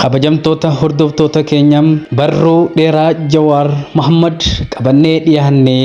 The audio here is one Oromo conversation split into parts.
Kabajamtoota hordoftoota keenyaa barruu dheeraa Jawaar Mohammad qabannee dhiyaannee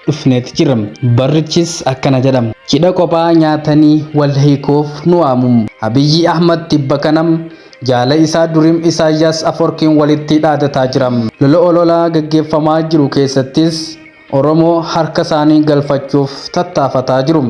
dhufneeti jira. Barrichis akkana jedhama. Cidha qophaa nyaatanii wal hiikuuf nu waamu. Abiyyi Ahmad tibba kanam jaala isaa Duriim Isaayyaas Aforkiin walitti dhaadataa jira. Lola ololaa gaggeeffamaa jiru keessattis Oromoo harka isaanii galfachuuf tattaafataa jiru.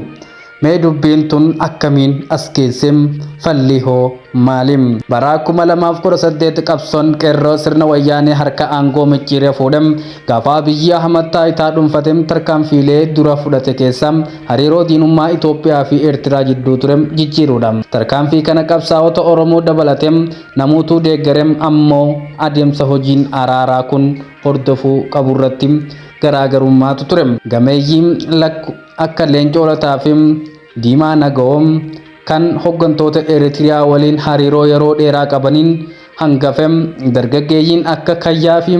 Mee dubbiin tun akkamiin as geessem falli hoo maalim? Bara 2018 qabsoon qeerroo sirna wayyaanee harka aangoo micciiree fuudhem gaafa Abiyyi Ahmad taayitaa dhuunfatem tarkaanfiilee dura fudhate keessa hariiroo diinummaa Itoophiyaa fi Eertiraa jidduu turem jijjiiruudha. Tarkaanfii kana qabsaa'ota Oromoo dabalatem namuutu deeggarem ammoo adeemsa hojiin araaraa kun hordofuu qaburratti garaagarummaatu ture. Gameeyyiin lakku akka Leencoo Lataa fi Diimaa Nagaoom kan hoggantoota Eertiriyaa waliin hariiroo yeroo dheeraa qabaniin hangafem dargaggeeyyiin akka Kayyaa fi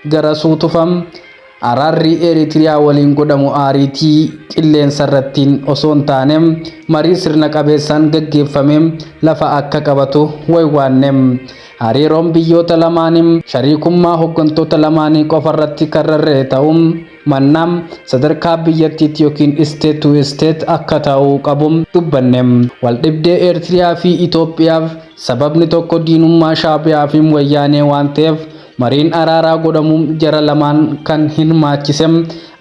Garasuu Tufam araarri Eertiriyaa waliin godhamu aariitii qilleensa irrattiin osoo hin taane marii sirna qabeessaan gaggeeffame lafa akka qabatu waywaannem. Hariiroon biyyoota lamaanii shariikummaa hoggantoota lamaanii qofarratti karrarree ta'uun mannam sadarkaa biyyattiitti yookiin state to state akka ta'uu qabu dubbanne. Waldhibdee Eertiriyaa fi Itoophiyaaf sababni tokko diinummaa Shaabiyaa fi wayyaanee waan ta'eef mariin araaraa godhamu jara lamaan kan hirmaachise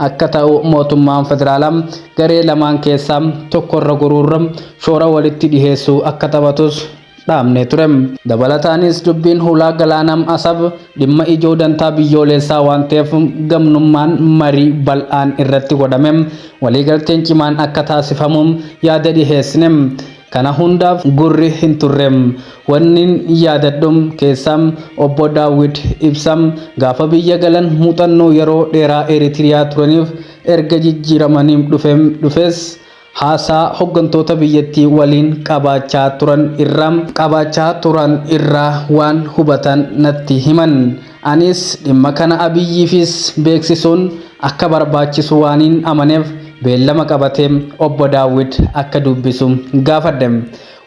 akka ta'u mootummaan federaalaa garee lamaan keessaa tokkorra goruurra shoora walitti dhiheessuu akka taphatus dhaamne ture. Dabalataanis dubbiin hulaa galaanam Asab dhimma ijoo dantaa biyyoolessaa waan ta'eef gamnummaan marii bal'aan irratti godhame waliigalteen cimaan akka taasifamu yaada dhiheessine. Kana hundaaf gurri hin turrem. Wanni yaadadhum keessam obbo Daawit Ibsam gaafa biyya galan muuxannoo yeroo dheeraa Eertiriyaa turaniif erga jijjiiramanii dhufes haasaa hoggantoota biyyattii waliin qabaachaa turan irraa waan hubatan natti himan. Anis dhimma kana Abiyyiifis beeksisuun akka barbaachisu waaniin amaneef beellama qabatee obbo Daawit akka dubbisu gaafadhe.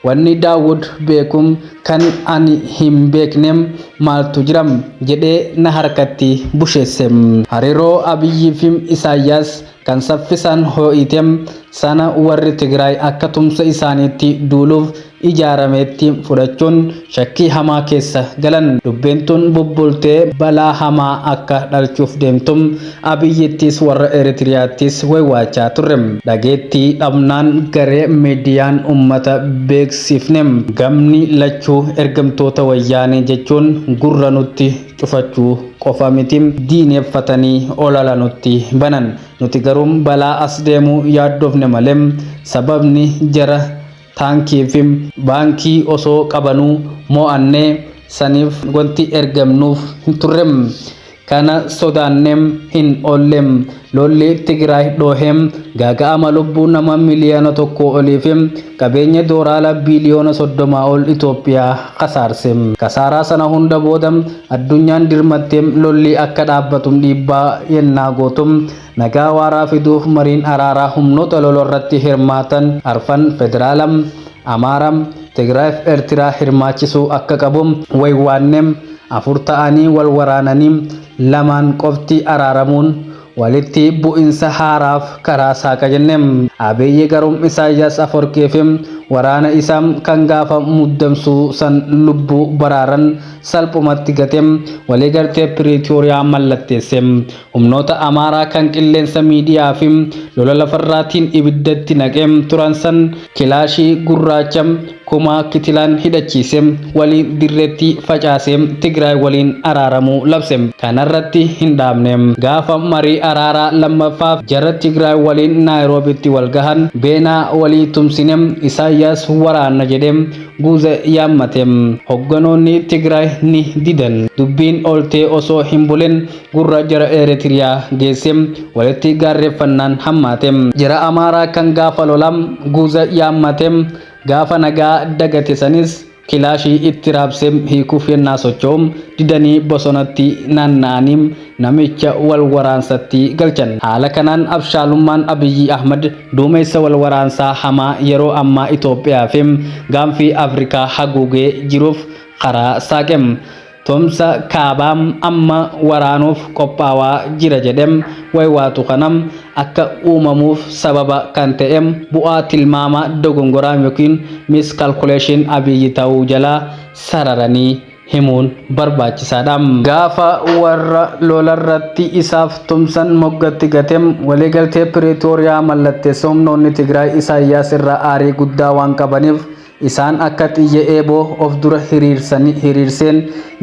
Wanni Daawud beekum kan ani hin beeknem maaltu jiram jedhee na harkatti busheesse. Hariiroo Abiyyi fi Isaayyaas kan saffisaan ho'item sana warri Tigraay akka tumsa isaaniitti duuluuf ijaarametti fudhachuun shakkii hamaa keessa galan. Dubbiin tun bubbultee balaa hamaa akka dhalchuuf deemtum Abiyyittis warra Eertiriyaattis waywaachaa turre. Dhageettii dhabnaan garee miidiyaan ummata beeksifnem gamni lachuu ergamtoota wayyaanee jechuun gurra nutti cufachuu qofa miti diineeffatanii olala nutti banan. Nuti garuu balaa as deemu yaaddofne malee sababni jara taankii fi baankii osoo qabanuu mo'annee saniif wanti ergamnuuf hin turrem. Kana sodaannem hin oollem. Lolli Tigraay dhoohem gaaga'ama lubbuu nama miliyoona tokko oliif qabeenya doolaara biliyoona 30 ol Itoophiyaa kasaarse. Kasaaraa sana hunda booda addunyaan dirmattee lolli akka dhaabbatum dhiibbaa yennaa gootum nagaa waaraa fiduuf mariin araaraa humnoota lolorratti hirmaatan arfan federaalam, Amaaram, Tigraay fi Eertiraa hirmaachisuu akka qabu waywaannem. Afur ta'anii wal waraananii lamaan qofti araaramuun walitti bu'insa haaraaf karaa saaqa jennem. Abiyyi garuu Isaayyaas Aforkii fi waraana isaa kan gaafa muddamsuu san lubbuu baraaran salphumatti gatem waliigaltee Piriitooriyaa mallatteesse. Humnoota Amaaraa kan qilleensa miidiyaa fi lola lafarraatiin ibiddatti naqem turan san kilaashii gurraacha kuma kitilaan hidhachiise waliin dirreetti facaase Tigraay waliin araaramuu labse. Kanarratti hin dhaabne. Gaafa marii araaraa lammaffaaf jara Tigraay waliin Naayiroobitti wal gahan beenaa walii tumsine Isaayyaas waraana jedhem guuza yaammate. Hogganoonni Tigraay ni didan. Dubbiin oltee osoo hin bulen gurra jara Eertiriyaa geesse walitti gaarreeffannaan hammaate. Jara Amaaraa kan gaafa lolam guuza yaammate gaafa nagaa dagate sanis kilaashii itti raabsee hiikuuf yennaa socho'um didanii bosonatti naanna'anii namicha wal waraansatti galchan. Haala kanaan abshaalummaan Abiyyi Ahmad duumessa wal waraansaa hamaa yeroo ammaa Itoophiyaa fi gaanfii Afrikaa haguugee jiruuf karaa saaqem. Tumsa kaabam amma waraanuuf qophaawaa jira jedhem waywaatu kanam akka uumamuuf sababa kan ta'em bu'aa tilmaama dogongoraa yookiin miscalculation Abiyyi ta'uu jala sararanii himuun barbaachisaadha. Gaafa warra lolarratti isaaf tumsan moggatti gatem waliigaltee Pretoria mallatteessoo humnoonni Tigraay Isaayyaas irraa aarii guddaa waan qabaniif isaan akka xiyya eeboo of dura hiriirseen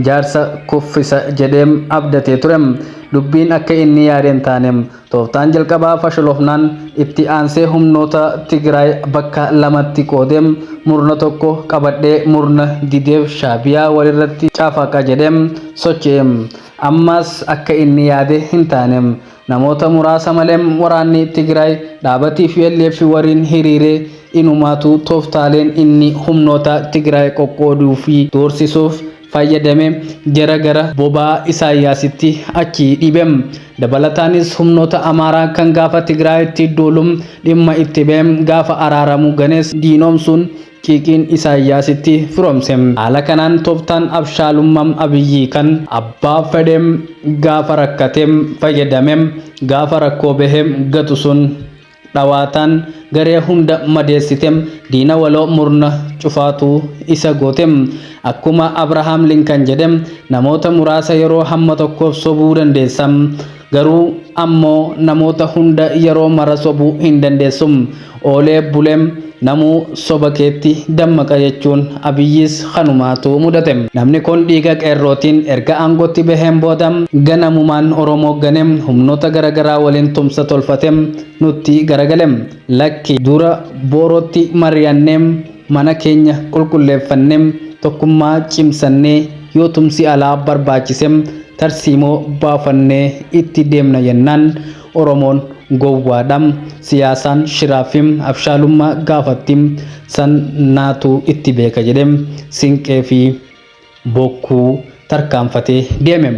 jaarsa kuffisa jedheem abdatee turem. Dubbiin akka inni yaadeen taanem tooftaan jalqabaa fashilofnaan itti aansee humnoota Tigraay bakka lamatti qoodeem murna tokko qabadhee murna dideef Shaabiyaa walirratti caafaqa jedheem socho'eem. Ammas akka inni yaade hin taanem namoota muraasa maleem waraanni Tigraay dhaabatii fi elleef wariin hiriiree inumaatu tooftaaleen inni humnoota Tigraay qoqqooduu fi doorsisuuf fayyadame jara gara bobaa Isaayyaasitti achi dhibem. Dabalataanis humnoota Amaaraa kan gaafa Tigraayitti duulum dhimma itti beem gaafa araaramu ganees diinoomsuun qiiqiin Isaayyaasitti firoomsem. Haala kanaan tooftaan abshaalummaa Abiyyi kan abbaa fedheem gaafa rakkateem fayyadamem gaafa rakkoo behem gatu sun dhawaataan garee hunda madeessitem diina waloo murna cufaatu isa gootem. Akkuma Abrahaam Lincoln jedhem namoota muraasa yeroo hamma tokkoof sobuu dandeessam garuu ammoo namoota hunda yeroo mara sobuu hin dandeessum. Oolee bulem namuu soba keetti dammaqa jechuun Abiyyis kanumaatu mudatem. Namni kun dhiiga qeerrootiin erga aangootti baheen boodam ganamumaan Oromoo ganem humnoota garagaraa waliin tumsa tolfatem nutti garagalem. Lakki dura boorootti mari'anneem mana keenya qulqulleeffanneem tokkummaa cimsannee yoo tumsi alaa barbaachisem tarsiimoo baafannee itti deemna jennaan Oromoon gowwaadham siyaasaan shiraafim abshaalummaa gaafattim san naatu itti beeka jedhem sinqee fi bokkuu tarkaanfatee deemem.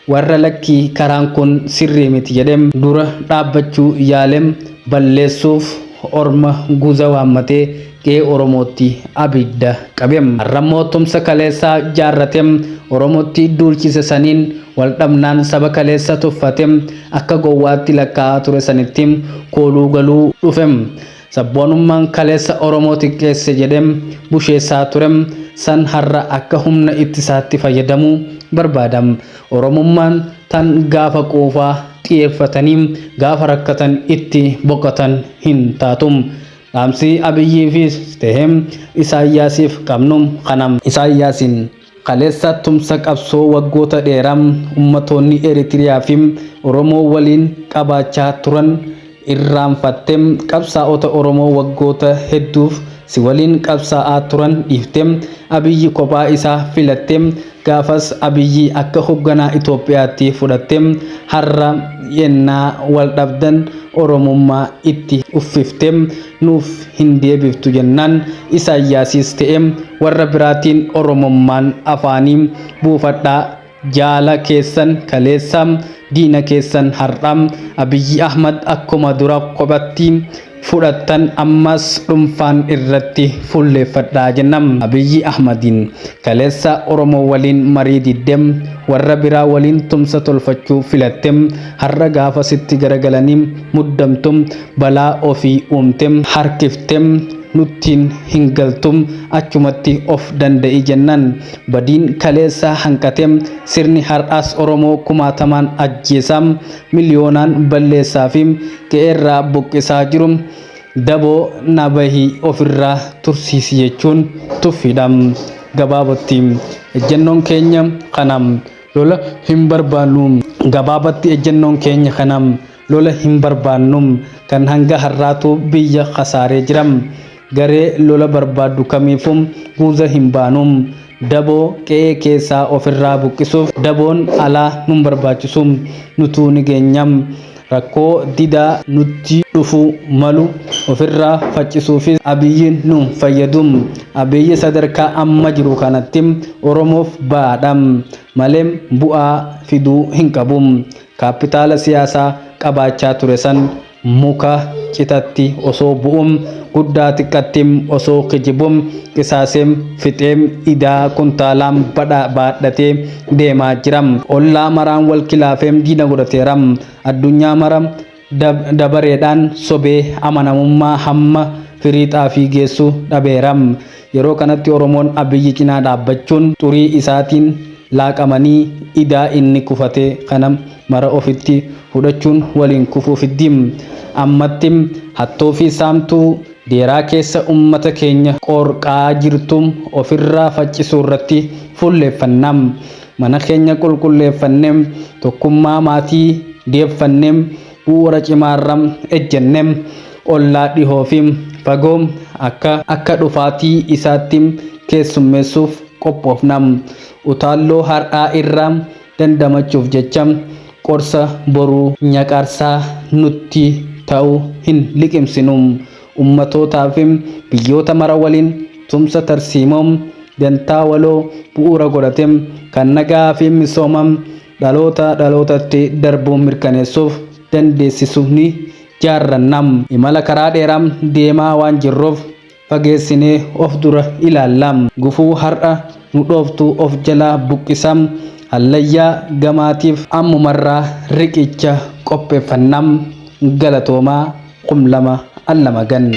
Warra lakkii karaan kun sirrii miti jedhem dura dhaabbachuu yaalem balleessuuf orma guza waammatee qe'ee Oromootti abidda qabem. Rammoo tumsa kaleessaa jaarratem Oromootti duulchise saniin wal dhabnaan saba kaleessa tuffatem akka gowwaatti lakkaa'aa ture sanittim kooluu galuu dhufem. Sabboonummaan kaleessa Oromoo xiqqeesse jedhem busheessaa turem san har'a akka humna ittisaatti fayyadamuu barbaadam. Oromummaan tan gaafa quufaa xiyyeeffatanii gaafa rakkatan itti boqotan hin taatum. Dhaamsi Abiyyiifis ta'em Isaayyaasiif qabnum kanam. Isaayyaasin kaleessa tumsa qabsoo waggoota dheeram ummatoonni Eritiriyaa fi Oromoo waliin qabaachaa turan irraanfattem qabsaa'ota Oromoo waggoota hedduuf si waliin qabsaa'aa turan dhiiftem Abiyyi kophaa isaa filattem gaafas Abiyyi akka hoogganaa Itoophiyaatti fudhattem har'a yennaa wal dhabdan Oromummaa itti uffiftem nuuf hin deebiftu jennaan Isaayyaasis ta'em warra biraatiin Oromummaan afaanii buufadhaa jaala keessan kaleessam diina keessan har'am. Abiyyi Ahmad akkuma dura kophatti fudhattan ammas dhuunfaan irratti fulleeffadhaa jennam. Abiyyi Ahmadin kaleessa Oromoo waliin marii diddem warra biraa waliin tumsa tolfachuu filattem har'a gaafa sitti garagalanii muddamtum balaa ofii uumtem harkiftem nuttiin hin galtum achumatti of danda'i jennan. Badiin kaleessa hanqatem sirni har'as Oromoo kumaatamaan ajjeesam miliyoonaan balleessaa fi qe'eerraa buqqisaa jiru daboo nabahi ofirraa tursiisi jechuun tuffidham. Gabaabatti ejjennoon keenya kanam lola hin barbaannu. Gabaabatti ejjennoon keenya kanam lola hin barbaannu kan hanga har'aatu biyya khasaaree jiram. Garee lola barbaaddu kamiifum guuza hin baanum. Daboo qe'ee keessaa ofirraa buqqisuuf daboon alaa nun barbaachisum nutuu ni geenyam. Rakkoo didaa nutti dhufu malu ofirraa faccisuufis Abiyyiin nu fayyadum. Abiyyi sadarkaa amma jiru kanatti Oromoof baadham malee bu'aa fiduu hin qabum. Kaapitaala siyaasaa qabaachaa ture san muka citatti osoo bu'um guddaa xiqqattim osoo kijibum qisaaseem fixeem idaa kuntaalaan baadhatee deemaa jiram. Ollaa maraan wal kilaafeem diina godhateeram. Addunyaa maram dabareedhaan sobee amanamummaa hamma firiixaa fi geessu dhabeeram. Yeroo kanatti Oromoon Abiyyi cinaa dhaabbachuun xurii isaatiin laaqamanii idaa inni kufate kana mara ofitti fudhachuun waliin kufuufiddim. Ammattim hattoo fi saamtuu deeraa keessa ummata keenya qorqaa jirtum ofirraa faccisuu irratti fuulleeffannam. Mana keenya qulqulleeffannem, tokkummaa maatii deeffannem, bu'uura cimaarram ejjennem, ollaa dhihoofim fagoom akka dhufaatii isaattim keessummeessuuf qophoofnam. Utaalloo har'aa irraa dandamachuuf jecham qorsa boruu nyaqarsaa nutti ta'u hin liqimsinum. Ummatootaafim biyyoota mara waliin tumsa tarsiimoom dantaa waloo bu'uura godhatem kan nagaa fi misoomam dhalootatti darbuu mirkaneessuuf dandeessisu ni jaarrannam. Imala karaa dheeraa deemaa waan jirruuf fageessinee of dura ilaallam. Gufuu har'a nu dhooftu of jalaa buqqisam. Hallayyaa gamaatiif ammumarraa riqicha qopheeffannam. Galatoomaa qumlama allama gan.